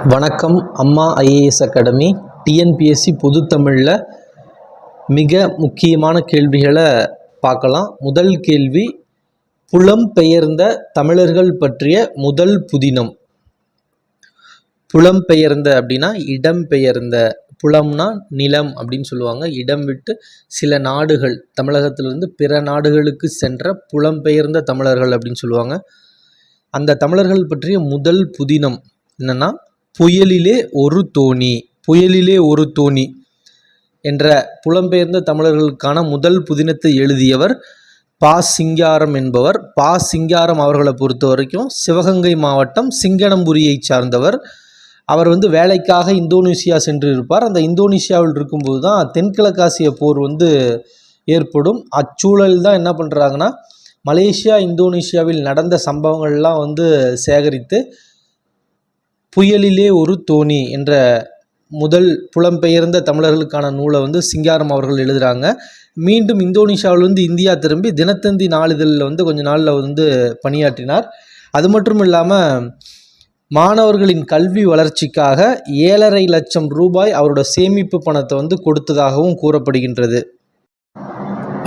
வணக்கம். அம்மா IAS academy TNPSC பொதுத்தமிழில் மிக முக்கியமான கேள்விகளை பார்க்கலாம். முதல் கேள்வி, புலம்பெயர்ந்த தமிழர்கள் பற்றிய முதல் புதினம். புலம்பெயர்ந்த அப்படின்னா இடம்பெயர்ந்த, புலம்னா நிலம் அப்படின்னு சொல்லுவாங்க. இடம் விட்டு சில நாடுகள், தமிழகத்திலிருந்து பிற நாடுகளுக்கு சென்ற புலம்பெயர்ந்த தமிழர்கள் அப்படின்னு சொல்லுவாங்க. அந்த தமிழர்கள் பற்றிய முதல் புதினம் என்னன்னா, புயலிலே ஒரு தோணி. புயலிலே ஒரு தோணி என்ற புலம்பெயர்ந்த தமிழர்களுக்கான முதல் புதினத்தை எழுதியவர் பா. சிங்காரம் என்பவர். பா. சிங்காரம் அவர்களை பொறுத்த வரைக்கும் சிவகங்கை மாவட்டம் சிங்கனம்புரியை சார்ந்தவர். அவர் வேலைக்காக இந்தோனேசியா சென்று இருப்பார். அந்த இந்தோனேசியாவில் இருக்கும்போது தான் தென்கிழக்காசிய போர் ஏற்படும். அச்சூழல் தான் என்ன பண்ணுறாங்கன்னா, மலேசியா இந்தோனேசியாவில் நடந்த சம்பவங்கள்லாம் சேகரித்து புயலிலே ஒரு தோணி என்ற முதல் புலம்பெயர்ந்த தமிழர்களுக்கான நூலை சிங்காரம் அவர்கள் எழுதுகிறாங்க. மீண்டும் இந்தோனேசியாவிலிருந்து இந்தியா திரும்பி தினத்தந்தி நாளிதழில் கொஞ்ச நாளில் பணியாற்றினார். அது மட்டும் இல்லாமல் மாணவர்களின் கல்வி வளர்ச்சிக்காக 7.5 லட்சம் ரூபாய் அவரோட சேமிப்பு பணத்தை கொடுத்ததாகவும் கூறப்படுகின்றது.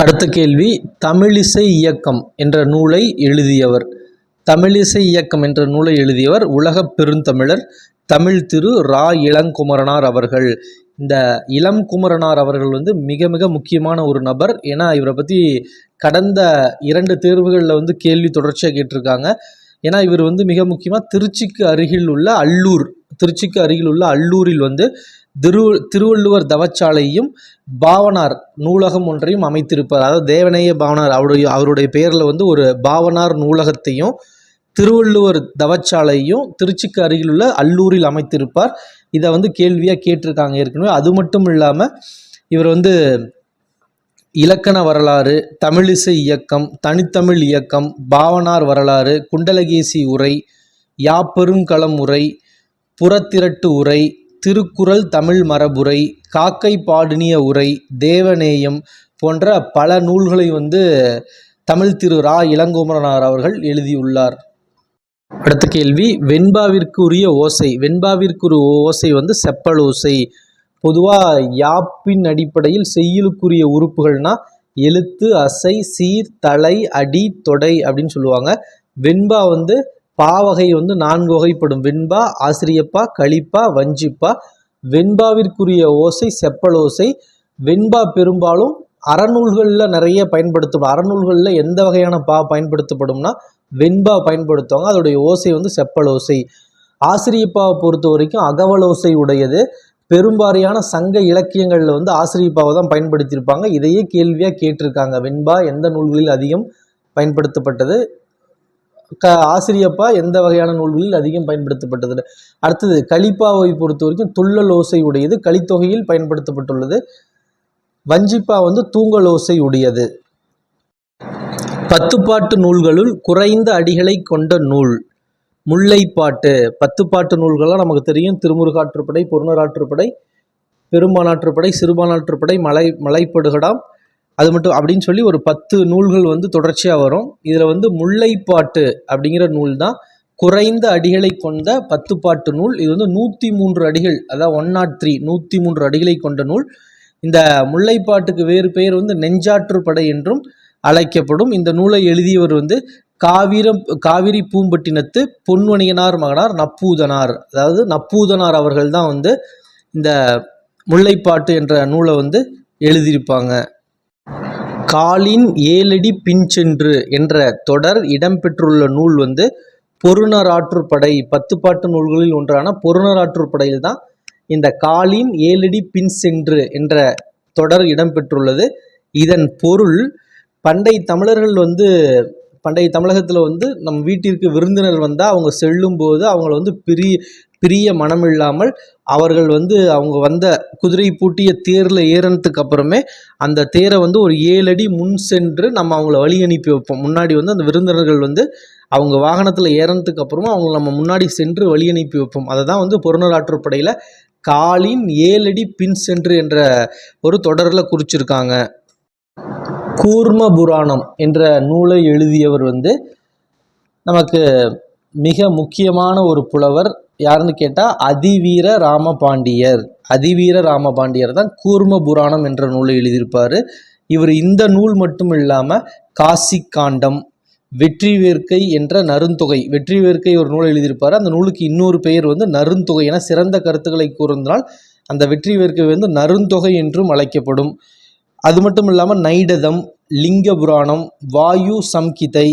அடுத்த கேள்வி, தமிழிசை இயக்கம் என்ற நூலை எழுதியவர். தமிழிசை இயக்கம் என்ற நூலை எழுதியவர் உலக பெருந்தமிழர் தமிழ் திரு ரா. இளங்குமரனார் அவர்கள். இந்த இளங்குமரனார் அவர்கள் மிக மிக முக்கியமான ஒரு நபர். ஏன்னா இவரை பற்றி கடந்த 2 தேர்வுகளில் கேள்வி தொடர்ச்சியாக கேட்டிருக்காங்க. ஏன்னா இவர் மிக முக்கியமாக திருச்சிக்கு அருகில் உள்ள அள்ளூரில் திருவள்ளுவர் தவச்சாலையும் பாவனார் நூலகம் ஒன்றையும் அமைத்திருப்பார். அதாவது தேவநேய பாவனார் அவருடைய பெயரில் ஒரு பாவனார் நூலகத்தையும் திருவள்ளுவர் தவச்சாலையும் திருச்சிக்கு அருகில் உள்ள அள்ளூரில் அமைத்திருப்பார். இதை கேள்வியாக கேட்டிருக்காங்க ஏற்கனவே. அது மட்டும் இல்லாமல் இவர் இலக்கண வரலாறு, தமிழிசை இயக்கம், தனித்தமிழ் இயக்கம், பாவனார் வரலாறு, குண்டலகேசி உரை, யாப்பெருங்களம் உரை, புறத்திரட்டு உரை, திருக்குறள் தமிழ் மரபுரை, காக்கை பாடினிய உரை, தேவநேயம் போன்ற பல நூல்களை தமிழ் திரு ரா. இளங்குமரனார் அவர்கள் எழுதியுள்ளார். அடுத்த கேள்வி, வெண்பாவிற்கு உரிய ஓசை. வெண்பாவிற்கு ஒரு ஓசை செப்பலோசை. பொதுவாக யாப்பின் அடிப்படையில் செய்யுளுக்குரிய உறுப்புகள்னா எழுத்து, அசை, சீர், தலை, அடி, தொடை அப்படின்னு சொல்லுவாங்க. வெண்பா பாவகை 4 வகைப்படும். வெண்பா, ஆசிரியப்பா, கலிப்பா, வஞ்சிப்பா. வெண்பாவிற்குரிய ஓசை செப்பலோசை. வெண்பா பெரும்பாலும் அறநூல்களில் நிறைய பயன்படுத்தப்படும். அறநூல்களில் எந்த வகையான பயன்படுத்தப்படும்னா வெண்பா பயன்படுத்துவாங்க. அதோடைய ஓசை செப்பலோசை. ஆசிரியப்பாவை பொறுத்த வரைக்கும் அகவலோசை உடையது. பெரும்பாலான சங்க இலக்கியங்களில் ஆசிரியப்பாவை தான் பயன்படுத்தியிருப்பாங்க. இதையே கேள்வியாக கேட்டிருக்காங்க. வெண்பா எந்த நூல்களில் அதிகம் பயன்படுத்தப்பட்டது, ஆசிரியப்பா எந்த வகையான நூல்களில் அதிகம் பயன்படுத்தப்பட்டது. அடுத்தது, கலிப்பாவை பொறுத்த வரைக்கும் துள்ளல் ஓசை உடையது, கலித்தொகையில் பயன்படுத்தப்பட்டுள்ளது. வஞ்சிப்பா தூங்கல் ஓசை உடையது. 10 பாட்டு நூல்களுள் குறைந்த அடிகளை கொண்ட நூல். முல்லைப்பாட்டு. 10 பாட்டு நூல்கள்லாம் நமக்கு தெரியும். திருமுருகாற்றுப்படை, பொருணராற்றுப்படை, பெரும்பானாற்றுப்படை, சிறுபானாற்றுப்படை, மலைப்படுகடாம், அது மட்டும் அப்படின்னு சொல்லி ஒரு 10 நூல்கள் தொடர்ச்சியாக வரும். இதில் முல்லைப்பாட்டு அப்படிங்கிற நூல் தான் குறைந்த அடிகளை கொண்ட 10 பாட்டு நூல். இது 103 அடிகள், அதாவது 103 103 அடிகளை கொண்ட நூல். இந்த முல்லைப்பாட்டுக்கு வேறு பெயர் நெஞ்சாற்றுப்படை என்றும் அழைக்கப்படும். இந்த நூலை எழுதியவர் காவிரி பூம்பட்டினத்து பொன்வணியனார் மகனார் நப்பூதனார். அதாவது நப்பூதனார் அவர்கள் தான் இந்த முல்லைப்பாட்டு என்ற நூலை எழுதியிருப்பாங்க. காலின் 7 அடி பின்சென்று என்ற தொடர் இடம்பெற்றுள்ள நூல் பொருணராற்றுப்படை. 10 பாட்டு நூல்களில் ஒன்றான பொருணராற்றுப்படையில் தான் இந்த காலின் 7 அடி பின்சென்று என்ற தொடர் இடம்பெற்றுள்ளது. இதன் பொருள், பண்டை தமிழர்கள் பண்டைய தமிழகத்தில் நம் வீட்டிற்கு விருந்தினர் வந்தால் அவங்க செல்லும்போது அவங்கள பிரிய மனமில்லாமல் அவர்கள் அவங்க வந்த குதிரை பூட்டிய தேரில் ஏறினதுக்கு அப்புறமே அந்த தேரை ஒரு 7 அடி முன் சென்று நம்ம அவங்கள வழி அனுப்பி வைப்போம். முன்னாடி அந்த விருந்தினர்கள் அவங்க வாகனத்தில் ஏறினதுக்கு அப்புறமா அவங்க நம்ம முன்னாடி சென்று வழி அனுப்பி வைப்போம். அதை தான் பொருணராற்றுப்படையில் காலின் 7 அடி பின் சென்று என்ற ஒரு தொடரில் குறிச்சிருக்காங்க. கூர்ம புராணம் என்ற நூலை எழுதியவர் நமக்கு மிக முக்கியமான ஒரு புலவர். யாருன்னு கேட்டால் அதிவீர ராமபாண்டியர். அதிவீர ராமபாண்டியர் தான் கூர்ம புராணம் என்ற நூலை எழுதியிருப்பார். இவர் இந்த நூல் மட்டும் இல்லாமல் காசி காண்டம், வெற்றி வேர்க்கை என்ற நருந்தொகை, வெற்றி வேர்க்கை ஒரு நூலை எழுதியிருப்பார். அந்த நூலுக்கு இன்னொரு பெயர் வந்து நருந்தொகை என சிறந்த கருத்துக்களை கூர்ந்தால் அந்த வெற்றி வேர்க்கை வந்து நருந்தொகை என்றும் அழைக்கப்படும். அது மட்டும் இல்லாமல் நைடதம், லிங்க புராணம், வாயு சம்கிதை,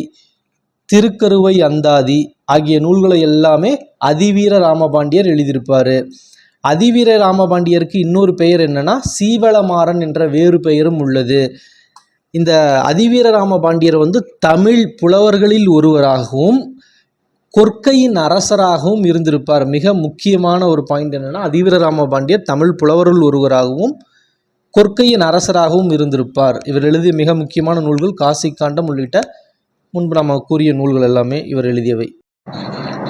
திருக்கருவை அந்தாதி ஆகிய நூல்களை எல்லாமே அதிவீர ராமபாண்டியர் எழுதியிருப்பார். அதிவீர ராமபாண்டியருக்கு இன்னொரு பெயர் என்னன்னா சீவளமாறன் என்ற வேறு பெயரும் உள்ளது. இந்த அதிவீர ராமபாண்டியர் வந்து தமிழ் புலவர்களில் ஒருவராகவும் கொற்கையின் அரசராகவும் இருந்திருப்பார். மிக முக்கியமான ஒரு பாயிண்ட் என்னன்னா அதிவீர ராமபாண்டியர் தமிழ் புலவர்கள் ஒருவராகவும் கொற்கையின் அரசராகவும் இருந்திருப்பார். இவர் எழுதிய மிக முக்கியமான நூல்கள் காசி காண்டம் உள்ளிட்ட முன்பு நம்ம கூறிய நூல்கள் எல்லாமே இவர் எழுதியவை.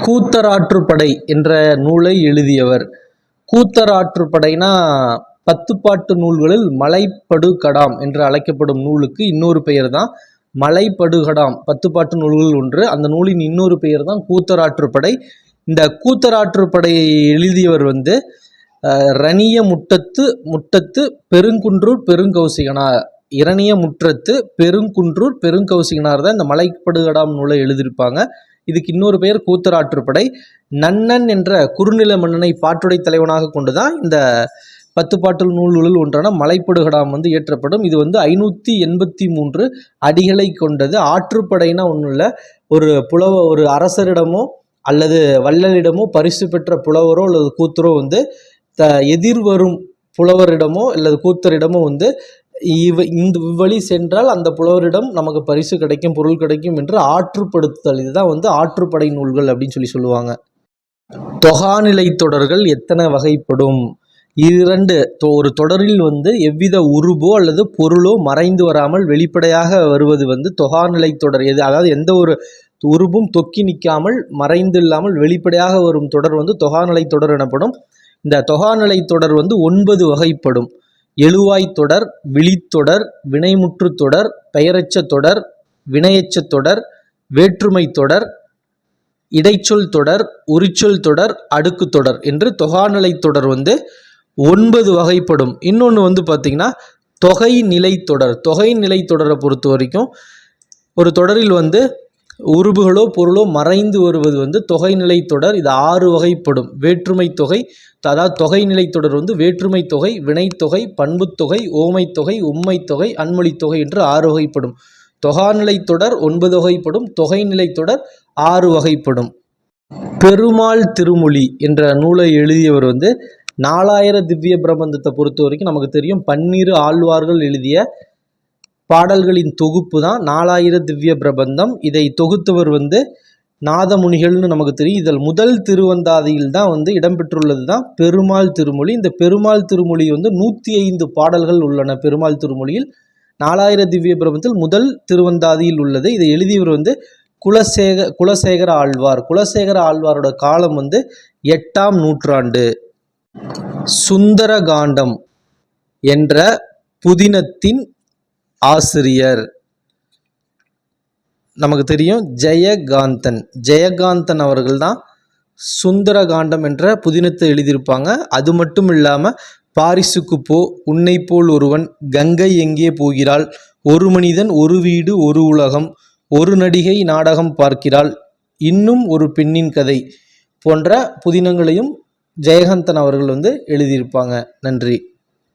கூத்தராற்றுப்படை என்ற நூலை எழுதியவர். கூத்தராற்றுப்படைனா 10 பாட்டு நூல்களில் மலைப்படுகடாம் என்று அழைக்கப்படும் நூலுக்கு இன்னொரு பெயர் தான் மலைப்படுகடாம். 10 பாட்டு நூல்கள் ஒன்று. அந்த நூலின் இன்னொரு பெயர் தான் கூத்தராற்றுப்படை. இந்த கூத்தராற்றுப்படையை எழுதியவர் வந்து இரணிய முட்டத்து பெருங்குன்றூர் பெருங்கௌசிகனார். இரணிய முற்றத்து பெருங்குன்றூர் பெருங்கௌசிகனார் தான் இந்த மலைப்படுகடாம் நூலை எழுதியிருப்பாங்க. இதுக்கு இன்னொரு பெயர் கூத்தராற்றுப்படை. நன்னன் என்ற குறுநில மன்னனை பாட்டுடை தலைவனாக கொண்டு தான் இந்த 10 பாட்டு நூல்களில் ஒன்றான மலைப்படுகடாம் வந்து இயற்றப்படும். இது வந்து 583 அடிகளை கொண்டது. ஆற்றுப்படைனா ஒன்றும் இல்லை, ஒரு அரசரிடமோ அல்லது வள்ளலிடமோ பரிசு பெற்ற புலவரோ அல்லது கூத்தரோ வந்து எதிர்வரும் புலவரிடமோ அல்லது கூத்தரிடமோ வந்து இந்த வழி சென்றால் அந்த புலவரிடம் நமக்கு பரிசு கிடைக்கும், பொருள் கிடைக்கும் என்று ஆற்றுப்படுத்துதல். இதுதான் வந்து ஆற்றுப்படை நூல்கள் அப்படின்னு சொல்லுவாங்க. தொகாநிலை தொடர்கள் எத்தனை வகைப்படும்? ஒரு தொடரில் வந்து எவ்வித உருபோ அல்லது பொருளோ மறைந்து வராமல் வெளிப்படையாக வருவது வந்து தொகாநிலை தொடர். அதாவது எந்த ஒரு உருபும் தொக்கி நிற்காமல் மறைந்து இல்லாமல் வெளிப்படையாக வரும் தொடர் வந்து தொகாநிலை தொடர் எனப்படும். இந்த தொகாநிலை தொடர் வந்து 9 வகைப்படும். எழுவாய் தொடர், விழித்தொடர், வினைமுற்று தொடர், பெயரச்ச தொடர், வினையச்ச தொடர், வேற்றுமை தொடர், இடைச்சொல் தொடர், உரிச்சொல் தொடர், அடுக்கு தொடர் என்று தொகாநிலை தொடர் வந்து 9 வகைப்படும். இன்னொன்று வந்து பார்த்திங்கன்னா தொகை நிலை தொடர். தொகை நிலை தொடரை பொறுத்த வரைக்கும் ஒரு தொடரில் வந்து உருபுகளோ பொருளோ மறைந்து வருவது வந்து தொகைநிலை தொடர். இது 6 வகைப்படும். வேற்றுமை தொகை, அதாவது தொகைநிலை தொடர் வந்து வேற்றுமை தொகை, வினைத்தொகை, பண்புத்தொகை, ஓமைத்தொகை, உம்மைத்தொகை, அன்மொழித்தொகை என்று 6 வகைப்படும். தொகாநிலை தொடர் 9 வகைப்படும். தொகைநிலை தொடர் 6 வகைப்படும். பெருமாள் திருமொழி என்ற நூலை எழுதியவர் வந்து 4000 திவ்ய பிரபந்தத்தை பொறுத்த வரைக்கும் நமக்கு தெரியும் 12 ஆழ்வார்கள் எழுதிய பாடல்களின் தொகுப்பு தான் 4000 திவ்ய பிரபந்தம். இதை தொகுத்தவர் வந்து நாதமுனிகள்னு நமக்கு தெரியும். இதில் முதல் திருவந்தாதியில் தான் வந்து இடம்பெற்றுள்ளது தான் பெருமாள் திருமொழி. இந்த பெருமாள் திருமொழி வந்து 105 பாடல்கள் உள்ளன. பெருமாள் திருமொழியில் 4000 திவ்ய பிரபந்தத்தில் முதல் திருவந்தாதியில் உள்ளது. இதை எழுதியவர் வந்து குலசேகர ஆழ்வார். குலசேகர ஆழ்வாரோட காலம் வந்து 8ஆம் நூற்றாண்டு. சுந்தரகாண்டம் என்ற புதினத்தின் ஆசிரியர் நமக்கு தெரியும் ஜெயகாந்தன் அவர்கள் தான் சுந்தரகாண்டம் என்ற புதினத்தை எழுதியிருப்பாங்க. அது மட்டும் இல்லாமல் பாரிசுக்கு போ, உன்னை போல் ஒருவன், கங்கை எங்கே போகிறாள், ஒரு மனிதன் ஒரு வீடு ஒரு உலகம், ஒரு நடிகை நாடகம் பார்க்கிறாள், இன்னும் ஒரு பெண்ணின் கதை போன்ற புதினங்களையும் ஜெயகாந்தன் அவர்கள் வந்து எழுதியிருப்பாங்க. நன்றி.